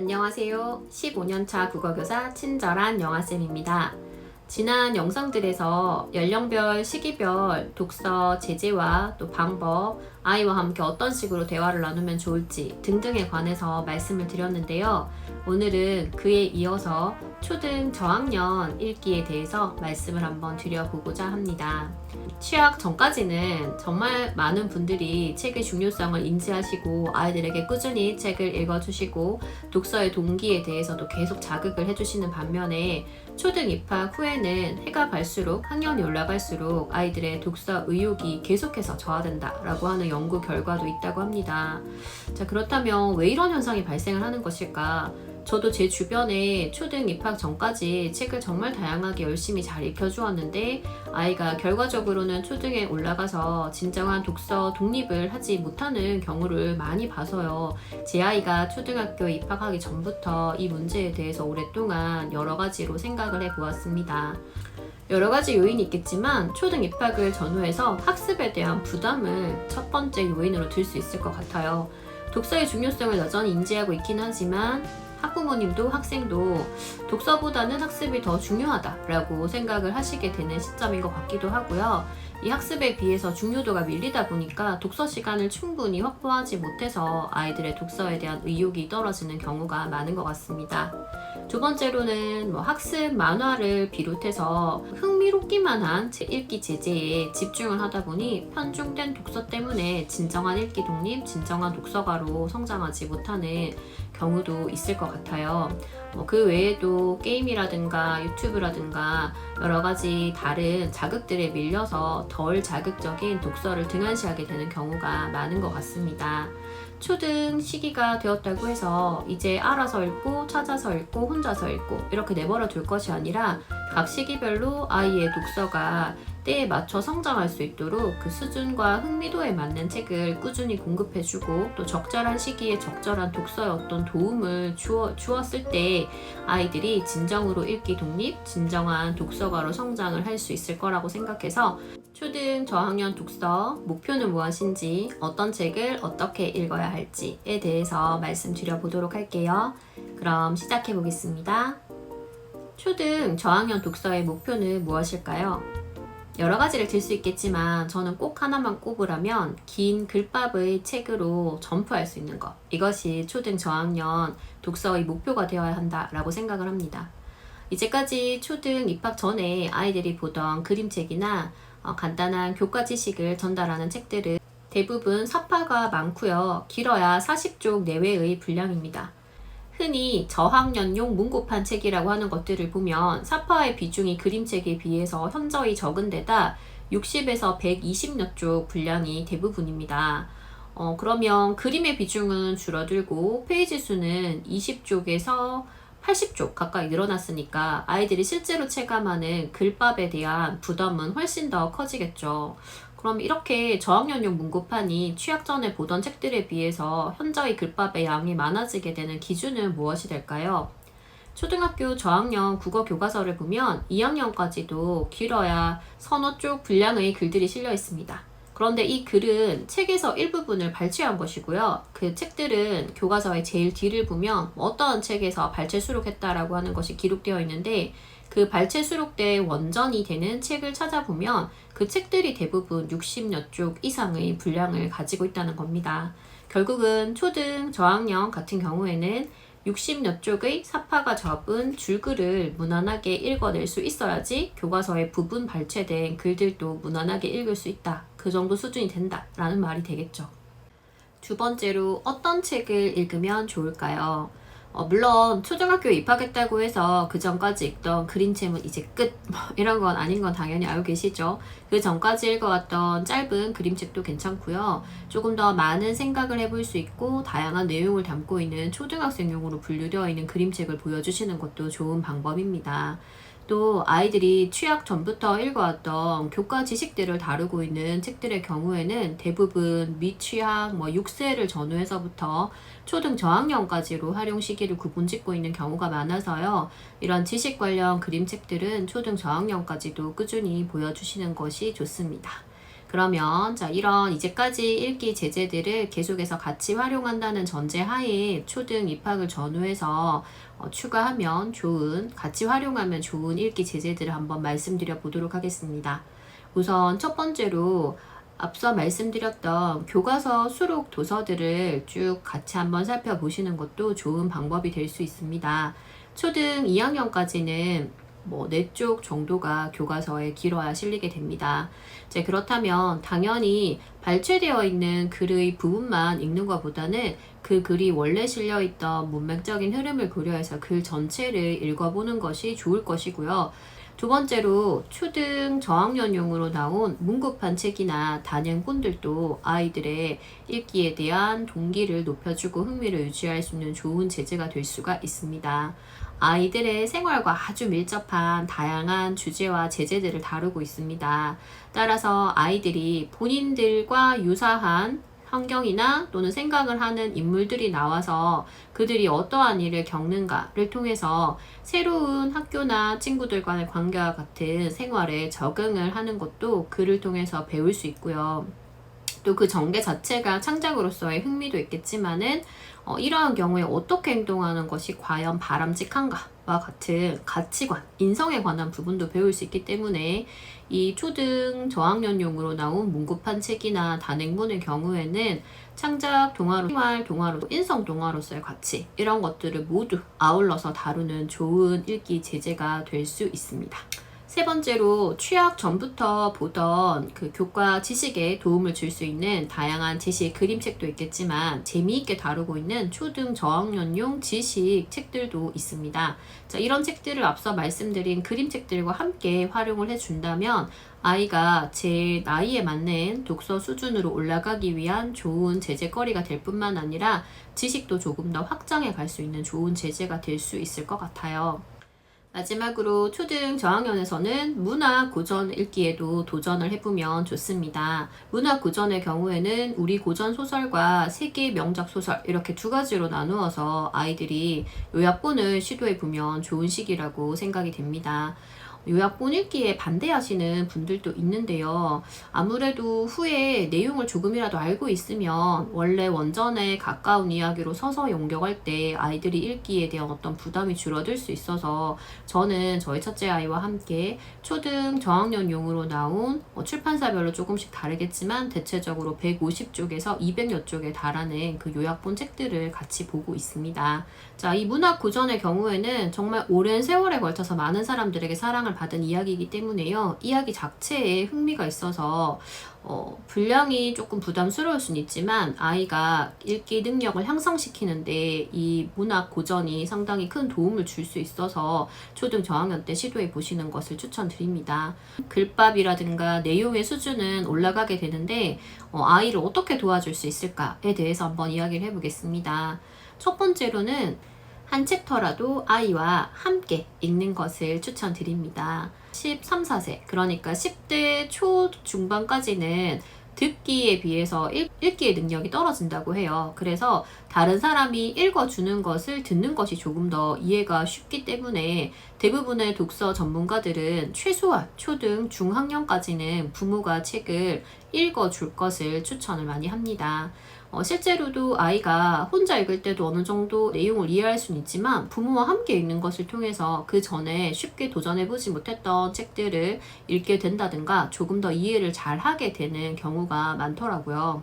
안녕하세요. 15년차 국어교사 친절한 영아쌤입니다. 지난 영상들에서 연령별, 시기별 독서 제재와 또 방법, 아이와 함께 어떤 식으로 대화를 나누면 좋을지 등등에 관해서 말씀을 드렸는데요. 오늘은 그에 이어서 초등 저학년 읽기에 대해서 말씀을 한번 드려보고자 합니다. 취학 전까지는 정말 많은 분들이 책의 중요성을 인지하시고 아이들에게 꾸준히 책을 읽어주시고 독서의 동기에 대해서도 계속 자극을 해주시는 반면에 초등 입학 후에는 해가 갈수록 학년이 올라갈수록 아이들의 독서 의욕이 계속해서 저하된다라고 하는 연구 결과도 있다고 합니다. 자, 그렇다면 왜 이런 현상이 발생을 하는 것일까? 저도 제 주변에 초등 입학 전까지 책을 정말 다양하게 열심히 잘 읽혀주었는데 아이가 결과적으로는 초등에 올라가서 진정한 독서 독립을 하지 못하는 경우를 많이 봐서요. 제 아이가 초등학교에 입학하기 전부터 이 문제에 대해서 오랫동안 여러 가지로 생각을 해보았습니다. 여러 가지 요인이 있겠지만 초등 입학을 전후해서 학습에 대한 부담을 첫 번째 요인으로 들 수 있을 것 같아요. 독서의 중요성을 여전히 인지하고 있긴 하지만 학부모님도 학생도 독서보다는 학습이 더 중요하다라고 생각을 하시게 되는 시점인 것 같기도 하고요. 이 학습에 비해서 중요도가 밀리다 보니까 독서 시간을 충분히 확보하지 못해서 아이들의 독서에 대한 의욕이 떨어지는 경우가 많은 것 같습니다. 두 번째로는 학습 만화를 비롯해서 흥미롭기만 한 읽기 제재에 집중을 하다 보니 편중된 독서 때문에 진정한 읽기 독립, 진정한 독서가로 성장하지 못하는 경우도 있을 것 같아요. 그 외에도 게임이라든가 유튜브라든가 여러 가지 다른 자극들에 밀려서 덜 자극적인 독서를 등한시하게 되는 경우가 많은 것 같습니다. 초등 시기가 되었다고 해서 이제 알아서 읽고 찾아서 읽고 혼자서 읽고 이렇게 내버려 둘 것이 아니라 각 시기별로 아이의 독서가 때에 맞춰 성장할 수 있도록 그 수준과 흥미도에 맞는 책을 꾸준히 공급해주고 또 적절한 시기에 적절한 독서의 어떤 도움을 주었을 때 아이들이 진정으로 읽기 독립, 진정한 독서가로 성장을 할 수 있을 거라고 생각해서 초등 저학년 독서 목표는 무엇인지 어떤 책을 어떻게 읽어야 할지에 대해서 말씀드려보도록 할게요. 그럼 시작해 보겠습니다. 초등 저학년 독서의 목표는 무엇일까요? 여러 가지를 들 수 있겠지만 저는 꼭 하나만 꼽으라면 긴 글밥의 책으로 점프할 수 있는 것. 이것이 초등 저학년 독서의 목표가 되어야 한다라고 생각을 합니다. 이제까지 초등 입학 전에 아이들이 보던 그림책이나 간단한 교과 지식을 전달하는 책들은 대부분 사파가 많고요. 길어야 40쪽 내외의 분량입니다. 흔히 저학년용 문고판 책이라고 하는 것들을 보면 사파의 비중이 그림책에 비해서 현저히 적은 데다 60에서 120여 쪽 분량이 대부분입니다. 그러면 그림의 비중은 줄어들고 페이지 수는 20쪽에서 80쪽 가까이 늘어났으니까 아이들이 실제로 체감하는 글밥에 대한 부담은 훨씬 더 커지겠죠. 그럼 이렇게 저학년용 문고판이 취학 전에 보던 책들에 비해서 현저히 글밥의 양이 많아지게 되는 기준은 무엇이 될까요? 초등학교 저학년 국어 교과서를 보면 2학년까지도 길어야 서너 쪽 분량의 글들이 실려 있습니다. 그런데 이 글은 책에서 일부분을 발췌한 것이고요. 그 책들은 교과서의 제일 뒤를 보면 어떠한 책에서 발췌 수록했다라고 하는 것이 기록되어 있는데 그 발췌 수록된 원전이 되는 책을 찾아보면 그 책들이 대부분 60여 쪽 이상의 분량을 가지고 있다는 겁니다. 결국은 초등 저학년 같은 경우에는 60여 쪽의 사파가 접은 줄글을 무난하게 읽어낼 수 있어야지 교과서에 부분 발췌된 글들도 무난하게 읽을 수 있다. 그 정도 수준이 된다라는 말이 되겠죠. 두 번째로 어떤 책을 읽으면 좋을까요? 물론 초등학교에 입학했다고 해서 그 전까지 읽던 그림책은 이제 끝 이런 건 아닌 건 당연히 알고 계시죠. 그 전까지 읽어왔던 짧은 그림책도 괜찮고요. 조금 더 많은 생각을 해볼 수 있고 다양한 내용을 담고 있는 초등학생용으로 분류되어 있는 그림책을 보여주시는 것도 좋은 방법입니다. 또 아이들이 취학 전부터 읽어왔던 교과 지식들을 다루고 있는 책들의 경우에는 대부분 미취학 6세를 전후해서부터 초등 저학년까지로 활용 시기를 구분짓고 있는 경우가 많아서요. 이런 지식 관련 그림책들은 초등 저학년까지도 꾸준히 보여주시는 것이 좋습니다. 그러면 자, 이런 이제까지 읽기 제재들을 계속해서 같이 활용한다는 전제하에 초등 입학을 전후해서 추가하면 좋은, 같이 활용하면 좋은 읽기 제재들을 한번 말씀드려 보도록 하겠습니다. 우선 첫 번째로 앞서 말씀드렸던 교과서 수록 도서들을 쭉 같이 한번 살펴보시는 것도 좋은 방법이 될 수 있습니다. 초등 2학년까지는 뭐 4쪽 정도가 교과서에 길어야 실리게 됩니다. 이제 그렇다면 당연히 발췌되어 있는 글의 부분만 읽는 것보다는 그 글이 원래 실려있던 문맥적인 흐름을 고려해서 글 전체를 읽어보는 것이 좋을 것이고요. 두 번째로 초등 저학년용으로 나온 문구판 책이나 단행본들도 아이들의 읽기에 대한 동기를 높여주고 흥미를 유지할 수 있는 좋은 제재가 될 수가 있습니다. 아이들의 생활과 아주 밀접한 다양한 주제와 제재들을 다루고 있습니다. 따라서 아이들이 본인들과 유사한 환경이나 또는 생각을 하는 인물들이 나와서 그들이 어떠한 일을 겪는가를 통해서 새로운 학교나 친구들과의 관계와 같은 생활에 적응을 하는 것도 글을 통해서 배울 수 있고요. 또 그 전개 자체가 창작으로서의 흥미도 있겠지만은 이러한 경우에 어떻게 행동하는 것이 과연 바람직한가와 같은 가치관, 인성에 관한 부분도 배울 수 있기 때문에 이 초등 저학년용으로 나온 문구판 책이나 단행본의 경우에는 창작 동화로, 생활 동화로, 인성 동화로서의 가치 이런 것들을 모두 아울러서 다루는 좋은 읽기 제재가 될 수 있습니다. 세 번째로 취학 전부터 보던 그 교과 지식에 도움을 줄 수 있는 다양한 지식 그림책도 있겠지만 재미있게 다루고 있는 초등 저학년용 지식 책들도 있습니다. 자, 이런 책들을 앞서 말씀드린 그림책들과 함께 활용을 해준다면 아이가 제 나이에 맞는 독서 수준으로 올라가기 위한 좋은 제재거리가 될 뿐만 아니라 지식도 조금 더 확장해 갈 수 있는 좋은 제재가 될 수 있을 것 같아요. 마지막으로 초등 저학년에서는 문학 고전 읽기에도 도전을 해보면 좋습니다. 문학 고전의 경우에는 우리 고전 소설과 세계 명작 소설 이렇게 두 가지로 나누어서 아이들이 요약본을 시도해보면 좋은 시기라고 생각이 됩니다. 요약본 읽기에 반대하시는 분들도 있는데요. 아무래도 후에 내용을 조금이라도 알고 있으면 원래 원전에 가까운 이야기로 서서 연결할 때 아이들이 읽기에 대한 어떤 부담이 줄어들 수 있어서 저는 저희 첫째 아이와 함께 초등 저학년용으로 나온 출판사별로 조금씩 다르겠지만 대체적으로 150쪽에서 200여 쪽에 달하는 그 요약본 책들을 같이 보고 있습니다. 자, 이 문학 고전의 경우에는 정말 오랜 세월에 걸쳐서 많은 사람들에게 사랑을 받은 이야기이기 때문에요. 이야기 자체에 흥미가 있어서 분량이 조금 부담스러울 수는 있지만 아이가 읽기 능력을 향상시키는데 이 문학 고전이 상당히 큰 도움을 줄 수 있어서 초등 저학년 때 시도해 보시는 것을 추천드립니다. 글밥이라든가 내용의 수준은 올라가게 되는데 아이를 어떻게 도와줄 수 있을까에 대해서 한번 이야기를 해보겠습니다. 첫 번째로는 한 챕터라도 아이와 함께 읽는 것을 추천드립니다. 13, 14세, 그러니까 10대 초중반까지는 듣기에 비해서 읽기의 능력이 떨어진다고 해요. 그래서 다른 사람이 읽어주는 것을 듣는 것이 조금 더 이해가 쉽기 때문에 대부분의 독서 전문가들은 최소한 초등 중학년까지는 부모가 책을 읽어줄 것을 추천을 많이 합니다. 실제로도 아이가 혼자 읽을 때도 어느 정도 내용을 이해할 수는 있지만 부모와 함께 읽는 것을 통해서 그 전에 쉽게 도전해보지 못했던 책들을 읽게 된다든가 조금 더 이해를 잘 하게 되는 경우가 많더라고요.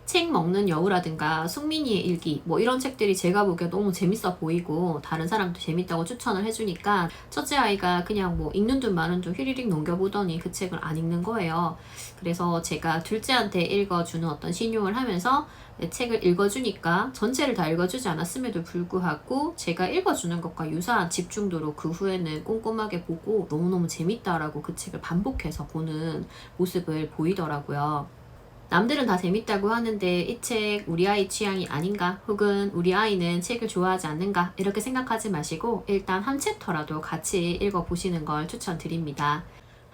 책 먹는 여우라든가 숙민이의 일기 뭐 이런 책들이 제가 보기에 너무 재밌어 보이고 다른 사람도 재밌다고 추천을 해주니까 첫째 아이가 그냥 뭐 읽는 둥 마는 둥 휘리릭 넘겨보더니 그 책을 안 읽는 거예요. 그래서 제가 둘째한테 읽어주는 어떤 신용을 하면서 책을 읽어주니까 전체를 다 읽어주지 않았음에도 불구하고 제가 읽어주는 것과 유사한 집중도로 그 후에는 꼼꼼하게 보고 너무너무 재밌다라고 그 책을 반복해서 보는 모습을 보이더라고요. 남들은 다 재밌다고 하는데 이 책 우리 아이 취향이 아닌가 혹은 우리 아이는 책을 좋아하지 않는가 이렇게 생각하지 마시고 일단 한 챕터라도 같이 읽어보시는 걸 추천드립니다.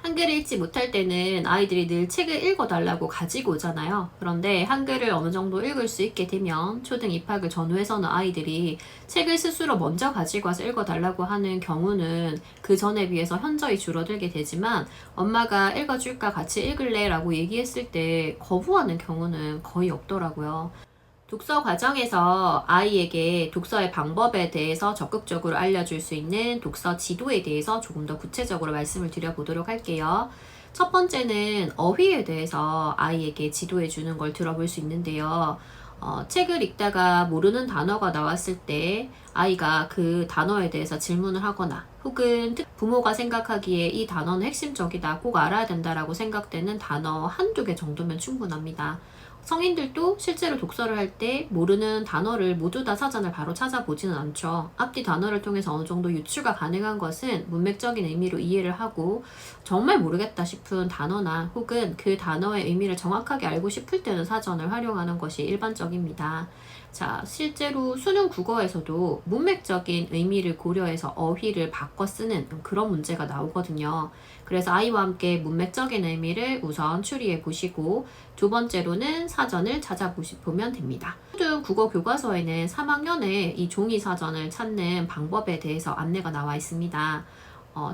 한글을 읽지 못할 때는 아이들이 늘 책을 읽어달라고 가지고 오잖아요. 그런데 한글을 어느 정도 읽을 수 있게 되면 초등 입학을 전후해서는 아이들이 책을 스스로 먼저 가지고 와서 읽어달라고 하는 경우는 그 전에 비해서 현저히 줄어들게 되지만 엄마가 읽어줄까 같이 읽을래 라고 얘기했을 때 거부하는 경우는 거의 없더라고요. 독서 과정에서 아이에게 독서의 방법에 대해서 적극적으로 알려줄 수 있는 독서 지도에 대해서 조금 더 구체적으로 말씀을 드려보도록 할게요. 첫 번째는 어휘에 대해서 아이에게 지도해 주는 걸 들어볼 수 있는데요. 책을 읽다가 모르는 단어가 나왔을 때 아이가 그 단어에 대해서 질문을 하거나 혹은 부모가 생각하기에 이 단어는 핵심적이다, 꼭 알아야 된다라고 생각되는 단어 한두 개 정도면 충분합니다. 성인들도 실제로 독서를 할 때 모르는 단어를 모두 다 사전을 바로 찾아보지는 않죠. 앞뒤 단어를 통해서 어느 정도 유추가 가능한 것은 문맥적인 의미로 이해를 하고 정말 모르겠다 싶은 단어나 혹은 그 단어의 의미를 정확하게 알고 싶을 때는 사전을 활용하는 것이 일반적입니다. 자, 실제로 수능 국어에서도 문맥적인 의미를 고려해서 어휘를 바꿔 쓰는 그런 문제가 나오거든요. 그래서 아이와 함께 문맥적인 의미를 우선 추리해 보시고 두 번째로는 사전을 찾아보면 됩니다. 초등 국어 교과서에는 3학년에 이 종이 사전을 찾는 방법에 대해서 안내가 나와 있습니다.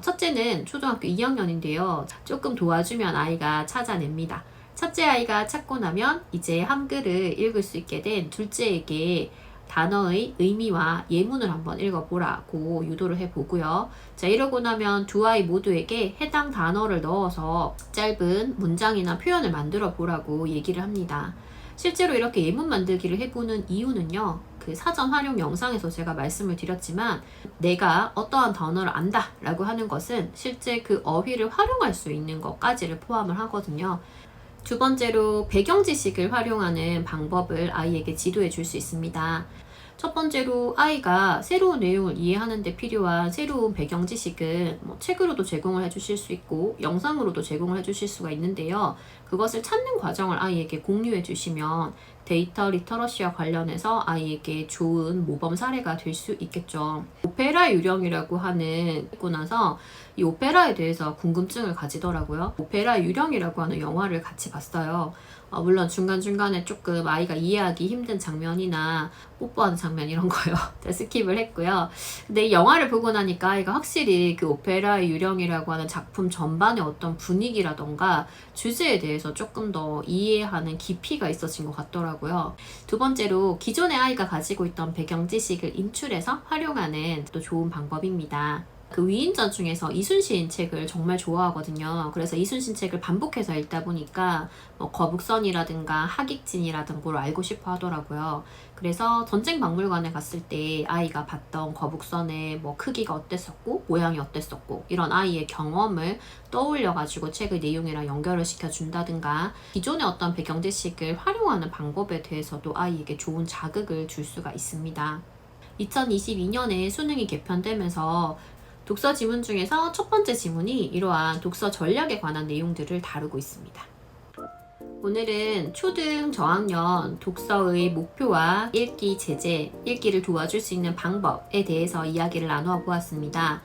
첫째는 초등학교 2학년인데요. 조금 도와주면 아이가 찾아냅니다. 첫째 아이가 찾고 나면 이제 한글을 읽을 수 있게 된 둘째에게 단어의 의미와 예문을 한번 읽어보라고 유도를 해보고요. 자, 이러고 나면 두 아이 모두에게 해당 단어를 넣어서 짧은 문장이나 표현을 만들어 보라고 얘기를 합니다. 실제로 이렇게 예문 만들기를 해보는 이유는요. 그 사전 활용 영상에서 제가 말씀을 드렸지만 내가 어떠한 단어를 안다 라고 하는 것은 실제 그 어휘를 활용할 수 있는 것까지를 포함을 하거든요. 두 번째로 배경 지식을 활용하는 방법을 아이에게 지도해 줄 수 있습니다. 첫 번째로 아이가 새로운 내용을 이해하는 데 필요한 새로운 배경 지식은 책으로도 제공을 해주실 수 있고 영상으로도 제공을 해주실 수가 있는데요. 그것을 찾는 과정을 아이에게 공유해 주시면 데이터 리터러시와 관련해서 아이에게 좋은 모범 사례가 될 수 있겠죠. 오페라 유령이라고 있고 나서 이 오페라에 대해서 궁금증을 가지더라고요. 오페라 유령이라고 하는 영화를 같이 봤어요. 물론 중간중간에 조금 아이가 이해하기 힘든 장면이나 뽀뽀하는 장면 이런 거요. 스킵을 했고요. 근데 이 영화를 보고 나니까 아이가 확실히 그 오페라의 유령이라고 하는 작품 전반의 어떤 분위기라던가 주제에 대해서 조금 더 이해하는 깊이가 있어진 것 같더라고요. 두 번째로 기존의 아이가 가지고 있던 배경 지식을 인출해서 활용하는 또 좋은 방법입니다. 그 위인전 중에서 이순신 책을 정말 좋아하거든요. 그래서 이순신 책을 반복해서 읽다 보니까 거북선이라든가 하객진이라든가 걸 알고 싶어 하더라고요. 그래서 전쟁박물관에 갔을 때 아이가 봤던 거북선의 크기가 어땠었고 모양이 어땠었고 이런 아이의 경험을 떠올려가지고 책의 내용이랑 연결을 시켜준다든가 기존의 어떤 배경 지식을 활용하는 방법에 대해서도 아이에게 좋은 자극을 줄 수가 있습니다. 2022년에 수능이 개편되면서 독서 지문 중에서 첫 번째 지문이 이러한 독서 전략에 관한 내용들을 다루고 있습니다. 오늘은 초등 저학년 독서의 목표와 읽기 제재, 읽기를 도와줄 수 있는 방법에 대해서 이야기를 나누어 보았습니다.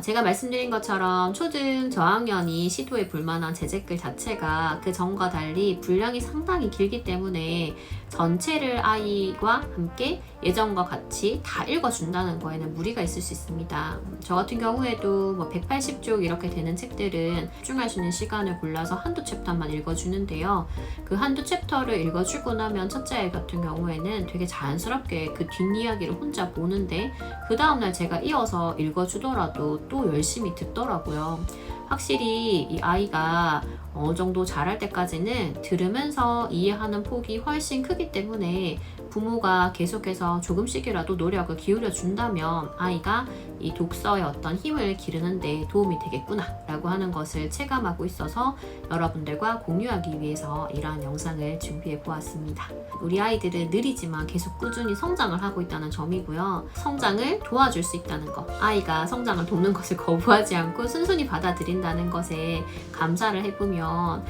제가 말씀드린 것처럼 초등 저학년이 시도해 볼 만한 제재글 자체가 그 전과 달리 분량이 상당히 길기 때문에 전체를 아이와 함께 예전과 같이 다 읽어준다는 거에는 무리가 있을 수 있습니다. 저 같은 경우에도 180쪽 이렇게 되는 책들은 집중할 수 있는 시간을 골라서 한두 챕터만 읽어주는데요. 그 한두 챕터를 읽어주고 나면 첫째 아이 같은 경우에는 되게 자연스럽게 그 뒷이야기를 혼자 보는데 그 다음날 제가 이어서 읽어주더라도 또 열심히 듣더라고요. 확실히 이 아이가 어느 정도 잘할 때까지는 들으면서 이해하는 폭이 훨씬 크기 때문에 부모가 계속해서 조금씩이라도 노력을 기울여 준다면 아이가 이 독서의 어떤 힘을 기르는 데 도움이 되겠구나 라고 하는 것을 체감하고 있어서 여러분들과 공유하기 위해서 이러한 영상을 준비해 보았습니다. 우리 아이들은 느리지만 계속 꾸준히 성장을 하고 있다는 점이고요. 성장을 도와줄 수 있다는 것, 아이가 성장을 돕는 것을 거부하지 않고 순순히 받아들인다는 것에 감사를 해보면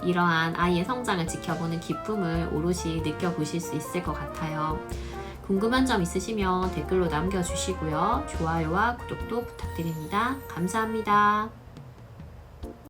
이러한 아이의 성장을 지켜보는 기쁨을 오롯이 느껴보실 수 있을 것 같아요. 궁금한 점 있으시면 댓글로 남겨주시고요. 좋아요와 구독도 부탁드립니다. 감사합니다.